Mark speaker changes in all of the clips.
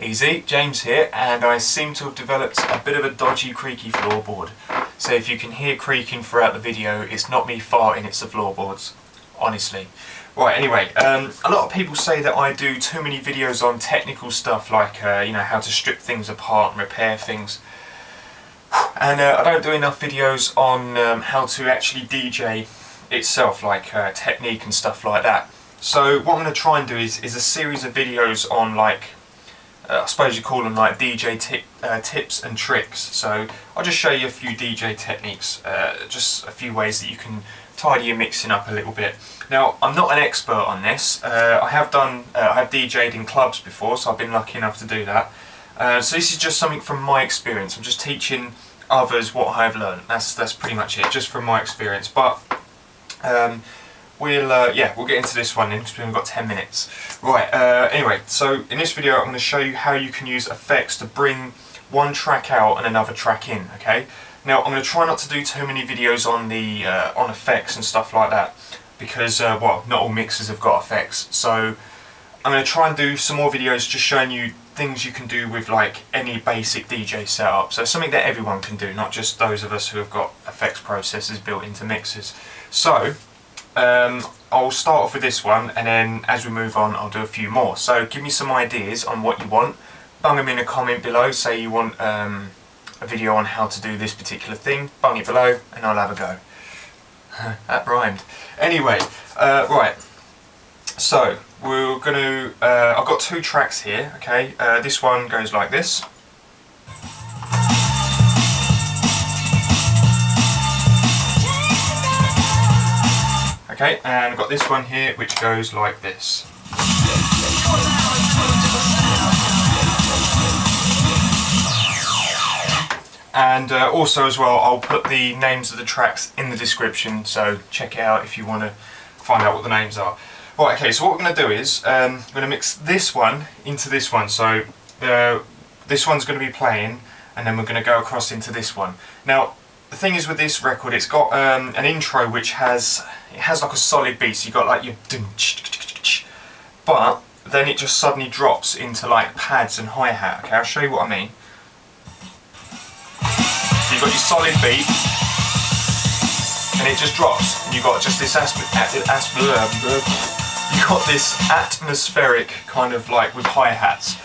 Speaker 1: Easy, James here, and I seem to have developed a bit of a dodgy creaky floorboard. So if you can hear creaking throughout the video, it's not me farting, it's the floorboards, honestly. Right, anyway, a lot of people say that I do too many videos on technical stuff like, you know, how to strip things apart and repair things. And I don't do enough videos on how to actually DJ itself, like technique and stuff like that. So what I'm going to try and do is a series of videos on, like, I suppose you call them like DJ tips and tricks. So I'll just show you a few DJ techniques, just a few ways that you can tidy your mixing up a little bit. Now, I'm not an expert on this. I have DJed in clubs before, so I've been lucky enough to do that. So this is just something from my experience. I'm just teaching others what I've learned. That's pretty much it, just from my experience. But we'll get into this one then, because we've got 10 minutes. Right, anyway, so in this video I'm going to show you how you can use effects to bring one track out and another track in, okay? Now, I'm going to try not to do too many videos on the on effects and stuff like that, because, well, not all mixers have got effects. So I'm going to try and do some more videos just showing you things you can do with, like, any basic DJ setup. So something that everyone can do, not just those of us who have got effects processors built into mixers. So I'll start off with this one, and then as we move on I'll do a few more. So give me some ideas on what you want. Bung them in a comment below. Say you want a video on how to do this particular thing. Bung it below and I'll have a go. That rhymed. Anyway, right. So we're going to, I've got two tracks here, okay? This one goes like this. Okay, and I've got this one here which goes like this. And also as well, I'll put the names of the tracks in the description, so check it out if you want to find out what the names are. Right, okay, so what we're going to do is, I'm going to mix this one into this one. So this one's going to be playing, and then we're going to go across into this one. Now, the thing is with this record, it's got an intro which has like a solid beat, so you've got like your but then it just suddenly drops into like pads and hi-hat. Okay, I'll show you what I mean. So you've got your solid beat, and it just drops, and you've got just this you've got this atmospheric kind of, like, with hi-hats.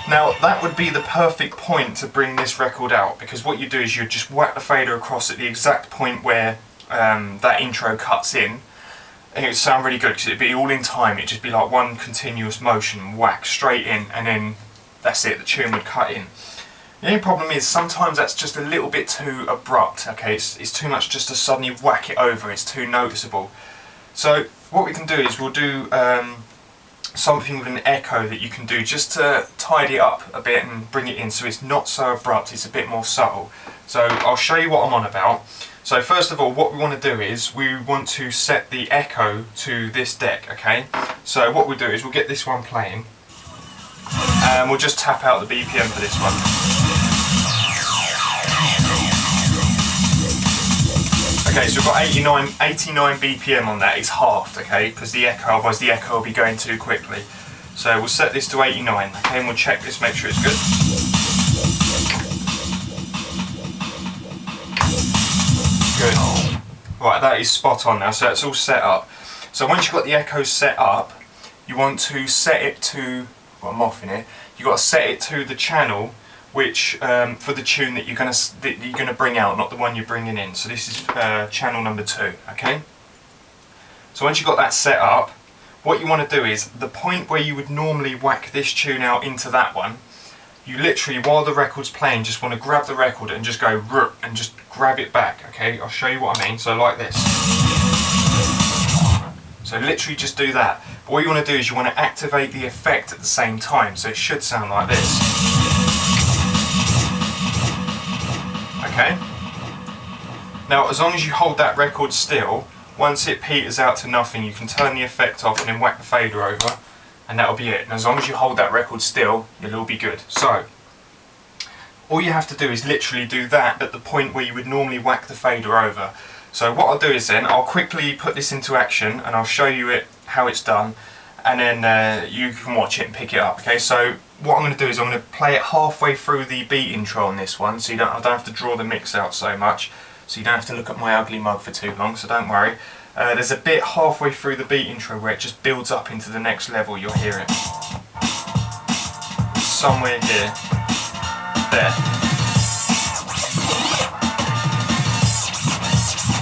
Speaker 1: Now that would be the perfect point to bring this record out, because what you do is you just whack the fader across at the exact point where that intro cuts in, and it would sound really good because it'd be all in time. It'd just be like one continuous motion, whack straight in, and then that's it, the tune would cut in. The only problem is sometimes that's just a little bit too abrupt, okay? It's too much just to suddenly whack it over, it's too noticeable. So what we can do is we'll do something with an echo that you can do just to tidy it up a bit and bring it in so it's not so abrupt, it's a bit more subtle. So I'll show you what I'm on about. So first of all, what we want to do is we want to set the echo to this deck, okay? So what we'll do is we'll get this one playing, and we'll just tap out the BPM for this one. Okay, so we've got 89 BPM on that. It's halved, okay, because the echo, otherwise the echo will be going too quickly. So we'll set this to 89, okay, and we'll check this, make sure it's good. Good. Right, that is spot on now, so it's all set up. So once you've got the echo set up, you want to set it to, well, I'm off in it, you've got to set it to the channel which for the tune that you're gonna bring out, not the one you're bringing in. So this is channel number 2, okay? So once you've got that set up, what you want to do is, the point where you would normally whack this tune out into that one, you literally, while the record's playing, just want to grab the record and just go and just grab it back, okay? I'll show you what I mean. So like this. So literally just do that. But what you want to do is you want to activate the effect at the same time, so it should sound like this. Okay. Now, as long as you hold that record still, once it peters out to nothing, you can turn the effect off and then whack the fader over, and that'll be it. And as long as you hold that record still, it'll all be good. So, all you have to do is literally do that at the point where you would normally whack the fader over. So what I'll do is then, I'll quickly put this into action and I'll show you how it's done, and then you can watch it and pick it up. Okay, so what I'm going to do is I'm going to play it halfway through the beat intro on this one, so I don't have to draw the mix out so much, so you don't have to look at my ugly mug for too long, so don't worry. There's a bit halfway through the beat intro where it just builds up into the next level. You'll hear it somewhere here, there.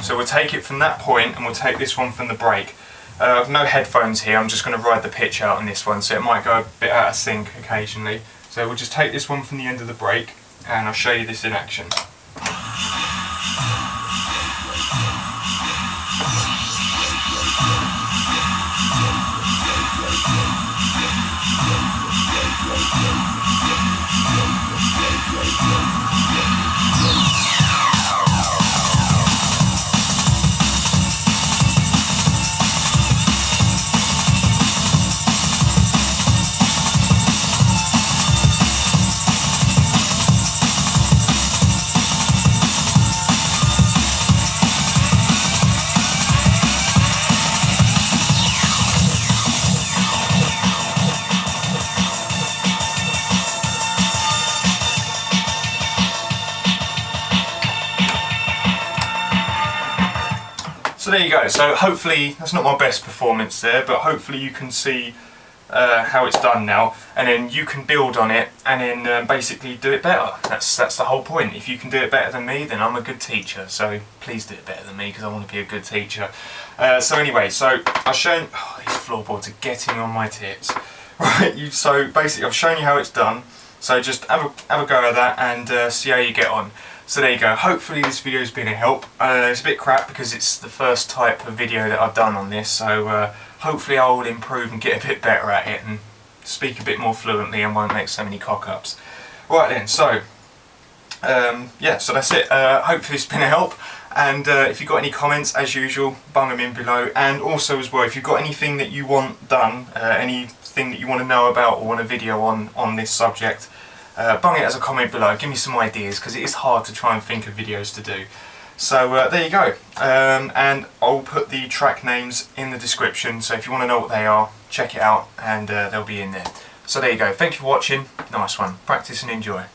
Speaker 1: So we'll take it from that point and we'll take this one from the break. I've no headphones here, I'm just going to ride the pitch out on this one, so it might go a bit out of sync occasionally. So we'll just take this one from the end of the break and I'll show you this in action. So there you go, so hopefully, that's not my best performance there, but hopefully you can see how it's done now, and then you can build on it and then basically do it better. That's the whole point. If you can do it better than me, then I'm a good teacher, so please do it better than me because I want to be a good teacher. So anyway, so I've shown, these floorboards are getting on my tits. Right, so basically I've shown you how it's done, so just have a go at that and see how you get on. So there you go, hopefully this video has been a help. It's a bit crap because it's the first type of video that I've done on this, so hopefully I will improve and get a bit better at it and speak a bit more fluently and won't make so many cock-ups. Right then, so yeah, so that's it. Hopefully it's been a help, and if you've got any comments, as usual, bung them in below. And also as well, if you've got anything that you want done, anything that you want to know about or want a video on this subject, bung it as a comment below, give me some ideas, because it is hard to try and think of videos to do. So there you go, and I'll put the track names in the description, so if you want to know what they are, check it out and they'll be in there. So there you go, thank you for watching, nice one, practice and enjoy.